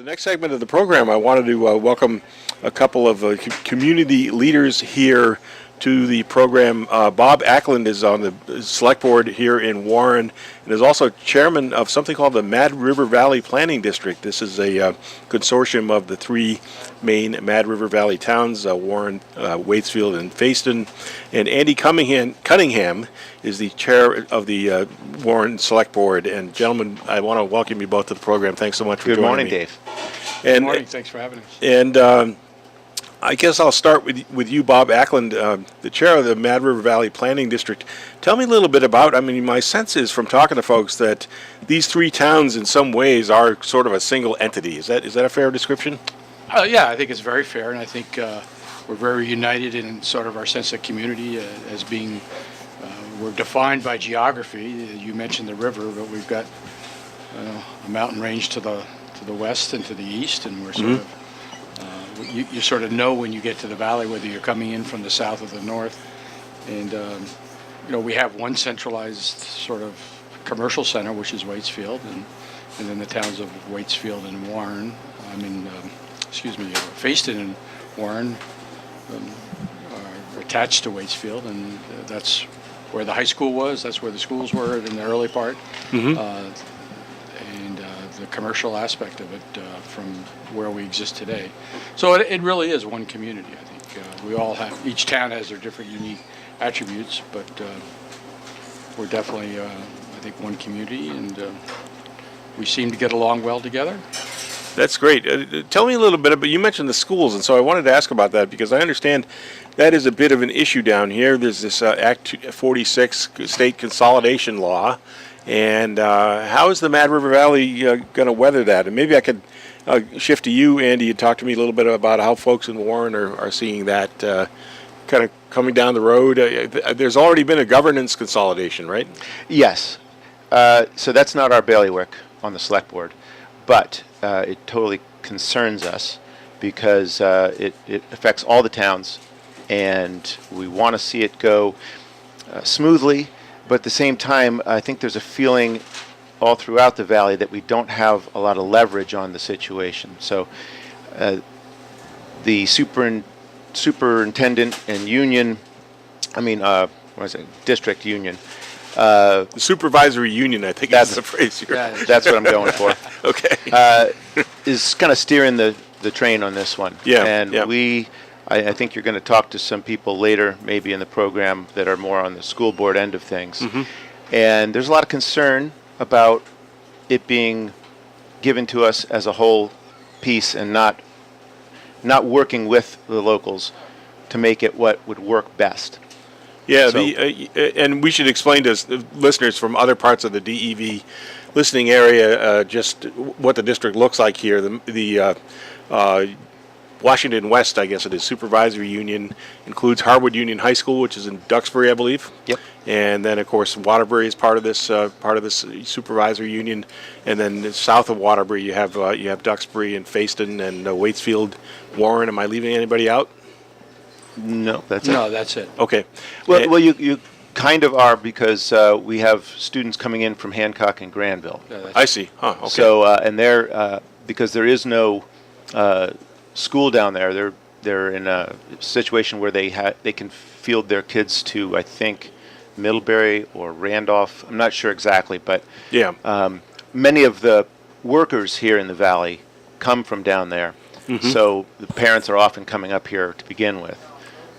the next segment of the program, I wanted to welcome a couple of community leaders here to the program. Bob Ackland is on the select board here in Warren and is also chairman of something called the Mad River Valley Planning District. This is a consortium of the three main Mad River Valley towns, Warren, Waitsfield, and Fayston. And Andy Cunningham is the chair of the Warren Select Board. And gentlemen, I want to welcome you both to the program. Thanks so much for joining me. Good morning, Dave. And, Good morning. Thanks for having us. And I guess I'll start with you, Bob Ackland, the chair of the Mad River Valley Planning District. Tell me a little bit about, my sense is from talking to folks that these three towns in some ways are sort of a single entity. Is that a fair description? Yeah, I think it's very fair, and I think we're very united in sort of our sense of community as being, we're defined by geography. You mentioned the river, but we've got a mountain range to the west and to the east, and we're sort of, you sort of know when you get to the valley whether you're coming in from the south or the north. And we have one centralized sort of commercial center, which is Waitsfield, and then the towns of Waitsfield and Warren, Fayston and Warren are attached to Waitsfield, and that's where the high school was, that's where the schools were in the early part. And the commercial aspect of it from where we exist today. So it really is one community, I think. We all have, each town has their different unique attributes, but we're definitely, I think, one community, and we seem to get along well together. That's great. Tell me a little bit about, you mentioned the schools, and so I wanted to ask about that because I understand that is a bit of an issue down here. There's this Act 46 state consolidation law, and how is the Mad River Valley going to weather that? And maybe I could shift to you, Andy, and talk to me a little bit about how folks in Warren are seeing that kind of coming down the road. There's already been a governance consolidation, right? Yes. So that's not our bailiwick on the select board, but it totally concerns us because it affects all the towns, and we want to see it go smoothly. But at the same time, I think there's a feeling all throughout the valley that we don't have a lot of leverage on the situation. So the superintendent and union, district union. The supervisory union, I think that's the phrase here. That's what I'm going for. Okay. Is kind of steering the train on this one. Yeah. And yeah. I think you're going to talk to some people later, maybe in the program, that are more on the school board end of things. And there's a lot of concern about it being given to us as a whole piece and not working with the locals to make it what would work best. Yeah, So- and we should explain to listeners from other parts of the DEV listening area just what the district looks like here. The Washington West, I guess it is, supervisory union includes Harwood Union High School, which is in Duxbury, I believe. Yep. And then, of course, Waterbury is part of this supervisory union. And then south of Waterbury, you have Duxbury and Fayston and Waitsfield, Warren. Am I leaving anybody out? No, that's No, it. that's it. Okay. Well, you kind of are, because we have students coming in from Hancock and Granville. Yeah, that's I see. Huh. Okay. So and they're because there is no school down there. They're in a situation where they can field their kids to, I think, Middlebury or Randolph. I'm not sure exactly, but yeah. Many of the workers here in the valley come from down there. So the parents are often coming up here to begin with.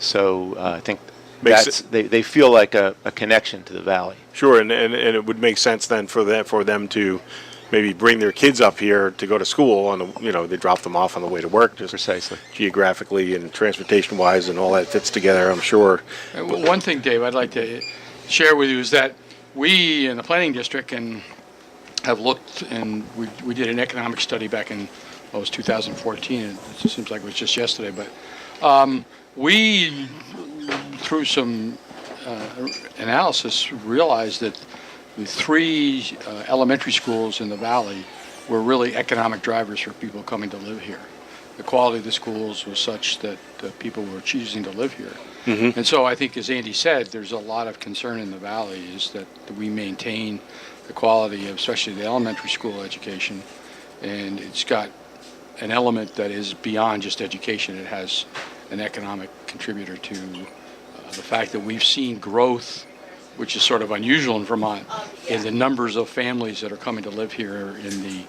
So I think they feel like a connection to the valley. Sure, and it would make sense then for them to maybe bring their kids up here to go to school they drop them off on the way to work, just Precisely. geographically and transportation wise, and all that fits together, I'm sure. One thing, Dave, I'd like to share with you is that we in the planning district have looked, and we did an economic study back in 2014. It seems like it was just yesterday, but we, through some analysis, realized that the three elementary schools in the valley were really economic drivers for people coming to live here. The quality of the schools was such that people were choosing to live here. And so I think, as Andy said, there's a lot of concern in the valley is that we maintain the quality of especially the elementary school education, and it's got an element that is beyond just education. It has an economic contributor to the fact that we've seen growth, which is sort of unusual in Vermont, in the numbers of families that are coming to live here in the,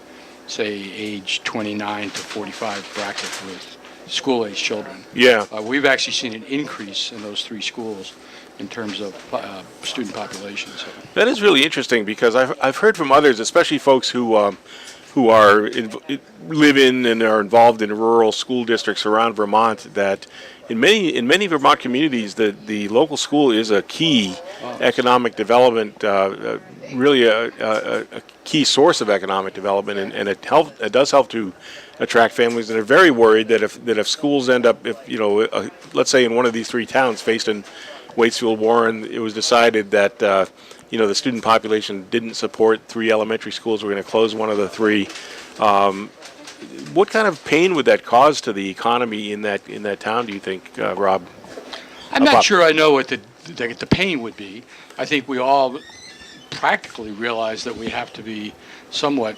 say, age 29 to 45 bracket with school-age children. Yeah. We've actually seen an increase in those three schools in terms of student population. So. That is really interesting because I've heard from others, especially folks who live in and are involved in rural school districts around Vermont, that in many Vermont communities, the local school is a key economic development, really a key source of economic development, and it does help to attract families that are very worried that if schools end up, let's say in one of these three towns, faced in Waitsfield, Warren, it was decided that the student population didn't support three elementary schools. We're going to close one of the three. What kind of pain would that cause to the economy in that town, do you think, Rob? I'm not sure I know what the pain would be. I think we all practically realize that we have to be somewhat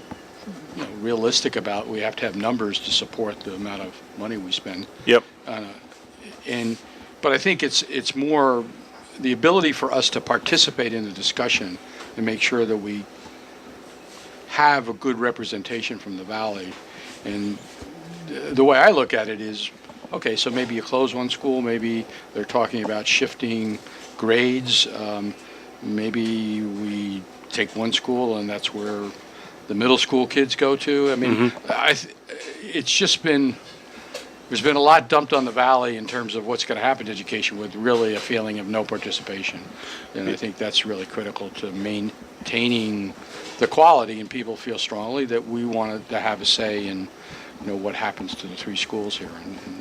realistic about. We have to have numbers to support the amount of money we spend. Yep. But I think it's more the ability for us to participate in the discussion and make sure that we have a good representation from the Valley. And the way I look at it is, okay, so maybe you close one school, maybe they're talking about shifting grades, maybe we take one school and that's where the middle school kids go to. I mean, it's just there's been a lot dumped on the Valley in terms of what's going to happen to education with really a feeling of no participation. And I think that's really critical to maintaining the quality, and people feel strongly that we want to have a say in what happens to the three schools here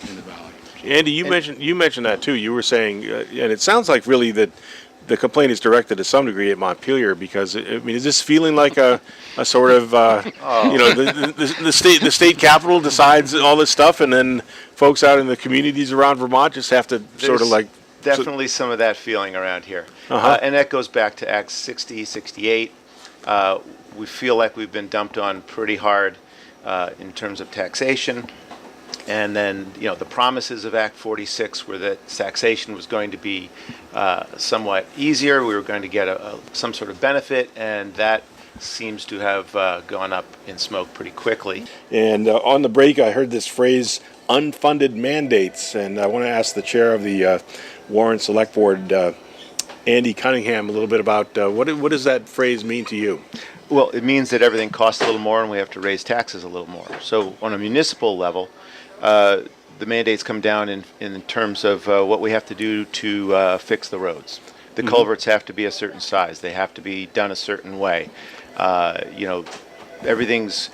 in the Valley. Andy, you mentioned that too. You were saying, and it sounds like really that the complaint is directed to some degree at Montpelier, because is this feeling like a sort of the state capital decides all this stuff, and then folks out in the communities around Vermont just have to sort of like definitely some of that feeling around here, and that goes back to Act 60, 68. We feel like we've been dumped on pretty hard in terms of taxation. And then, the promises of Act 46 were that taxation was going to be somewhat easier. We were going to get some sort of benefit, and that seems to have gone up in smoke pretty quickly. And on the break, I heard this phrase, unfunded mandates. And I want to ask the chair of the Warren Select Board, Andy Cunningham, a little bit about what does that phrase mean to you? Well, it means that everything costs a little more and we have to raise taxes a little more. So on a municipal level, the mandates come down in terms of what we have to do to fix the roads. The culverts have to be a certain size. They have to be done a certain way. Everything's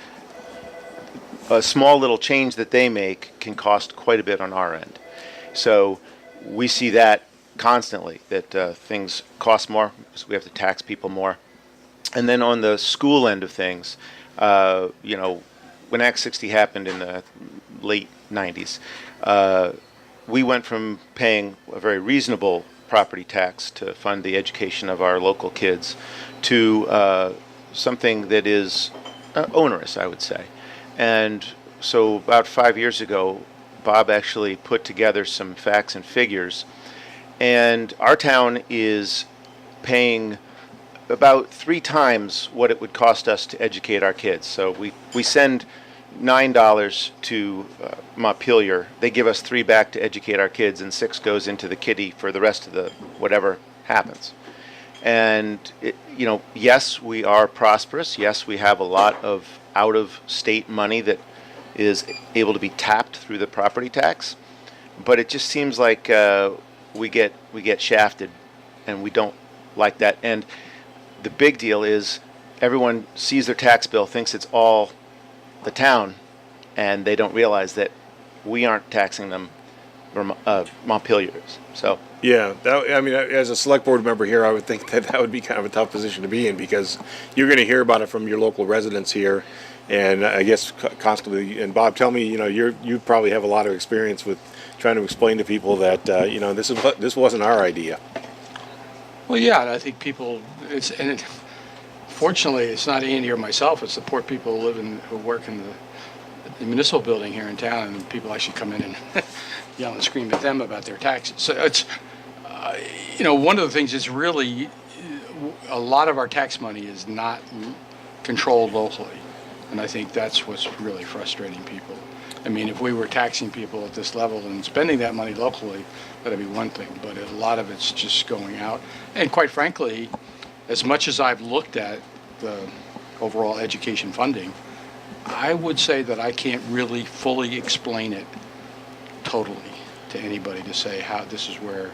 a small little change that they make can cost quite a bit on our end. So we see that constantly, that things cost more, so we have to tax people more. And then on the school end of things, when Act 60 happened in the late 90s, we went from paying a very reasonable property tax to fund the education of our local kids to something that is onerous, I would say. And so about 5 years ago, Bob actually put together some facts and figures, and our town is paying about 3 times what it would cost us to educate our kids. So we send $9 to Montpelier. They give us 3 back to educate our kids, and 6 goes into the kitty for the rest of the whatever happens. And yes, we are prosperous. Yes, we have a lot of out-of-state money that is able to be tapped through the property tax, but it just seems like we get shafted, and we don't like that. And the big deal is everyone sees their tax bill, thinks it's all the town, and they don't realize that we aren't taxing them, Montpelier is. So yeah, as a select board member here, I would think that would be kind of a tough position to be in, because you're going to hear about it from your local residents here, and I guess constantly. And Bob, tell me, you probably have a lot of experience with trying to explain to people that this wasn't our idea. Well, yeah, I think people. Fortunately, it's not Andy or myself. It's the poor people who work in the municipal building here in town, and people actually come in and yell and scream at them about their taxes. So it's, one of the things is really, a lot of our tax money is not controlled locally. And I think that's what's really frustrating people. I mean, if we were taxing people at this level and spending that money locally, that'd be one thing. But a lot of it's just going out. And quite frankly, as much as I've looked at the overall education funding, I would say that I can't really fully explain it totally to anybody to say how this is where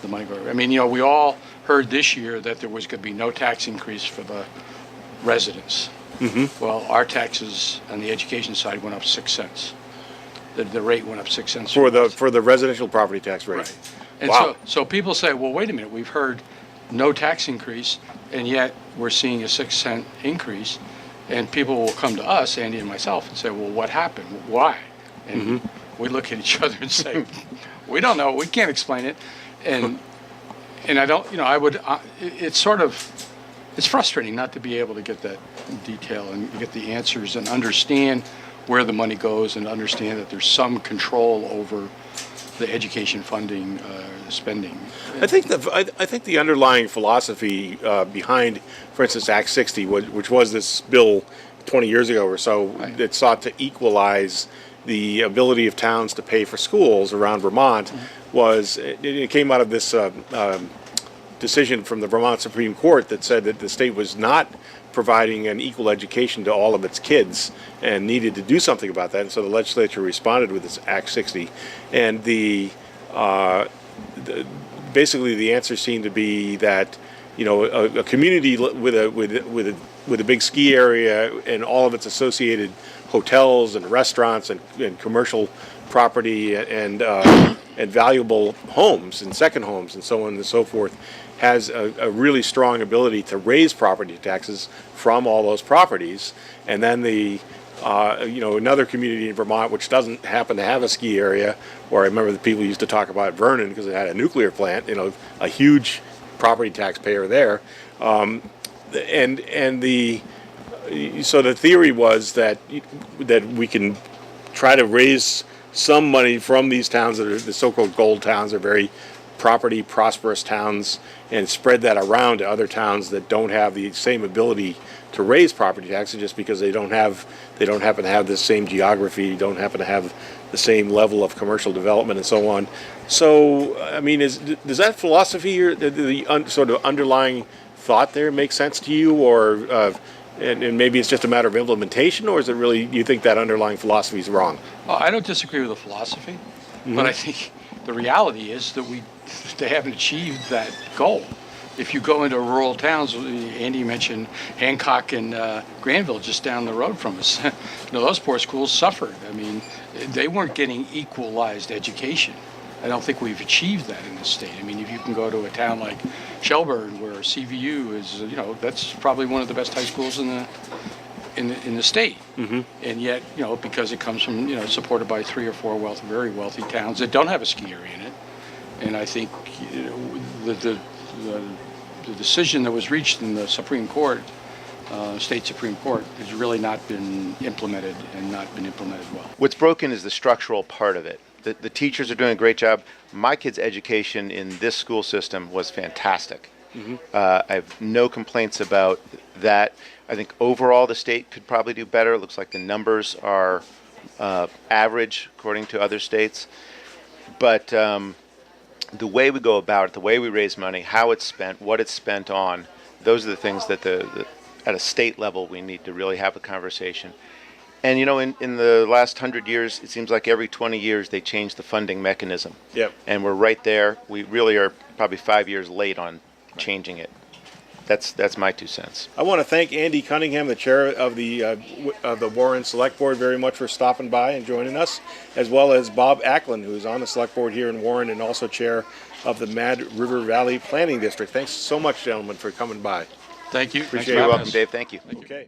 the money goes. I mean, we all heard this year that there was going to be no tax increase for the residents. Mm-hmm. Well, our taxes on the education side went up 6 cents. The rate went up 6 cents. For the residential property tax rate. Right. And Wow. so people say, well, wait a minute, we've heard no tax increase, and yet we're seeing a 6 cent increase. And people will come to us, Andy and myself, and say, well, what happened? Why? And we look at each other and say, we don't know. We can't explain it. And I don't, it's frustrating not to be able to get that detail and get the answers and understand where the money goes and understand that there's some control over the education funding spending. I think the underlying philosophy behind, for instance, Act 60, which was this bill 20 years ago or so, Right. that sought to equalize the ability of towns to pay for schools around Vermont, it came out of this decision from the Vermont Supreme Court that said that the state was not providing an equal education to all of its kids and needed to do something about that. And so the legislature responded with this Act 60, and basically the answer seemed to be that a community with a big ski area and all of its associated hotels and restaurants and commercial property and valuable homes and second homes and so on and so forth has a really strong ability to raise property taxes from all those properties. And then another community in Vermont which doesn't happen to have a ski area, or I remember the people used to talk about Vernon because it had a nuclear plant, a huge property taxpayer there. So the theory was that we can try to raise some money from these towns that are the so-called gold towns, are very property prosperous towns, and spread that around to other towns that don't have the same ability to raise property taxes just because they don't happen to have the same geography, don't happen to have the same level of commercial development and so on. So, I mean, does that philosophy or the sort of underlying thought there make sense to you, or and maybe it's just a matter of implementation, or is it really, you think that underlying philosophy is wrong? Well, I don't disagree with the philosophy, but I think the reality is that they haven't achieved that goal. If you go into rural towns, Andy mentioned Hancock and Granville just down the road from us. Those poor schools suffered. I mean, they weren't getting equalized education. I don't think we've achieved that in this state. I mean, if you can go to a town like Shelburne, where CVU is, that's probably one of the best high schools in the state. Mm-hmm. And yet, because it comes from, supported by 3 or 4 very wealthy towns that don't have a ski area in it. And I think the decision that was reached in the Supreme Court, state Supreme Court, has really not been implemented and not been implemented well. What's broken is the structural part of it. The teachers are doing a great job. My kids' education in this school system was fantastic. Mm-hmm. I have no complaints about that. I think overall the state could probably do better. It looks like the numbers are average according to other states. But the way we go about it, the way we raise money, how it's spent, what it's spent on, those are the things that at a state level we need to really have a conversation. And in the last 100 years, it seems like every 20 years they change the funding mechanism. Yep. And we're right there. We really are probably 5 years late on changing it. That's my 2 cents. I want to thank Andy Cunningham, the chair of the Warren Select Board, very much for stopping by and joining us, as well as Bob Ackland, who is on the Select Board here in Warren and also chair of the Mad River Valley Planning District. Thanks so much, gentlemen, for coming by. Thank you. Appreciate it. You're welcome, Dave. Thank you. Okay.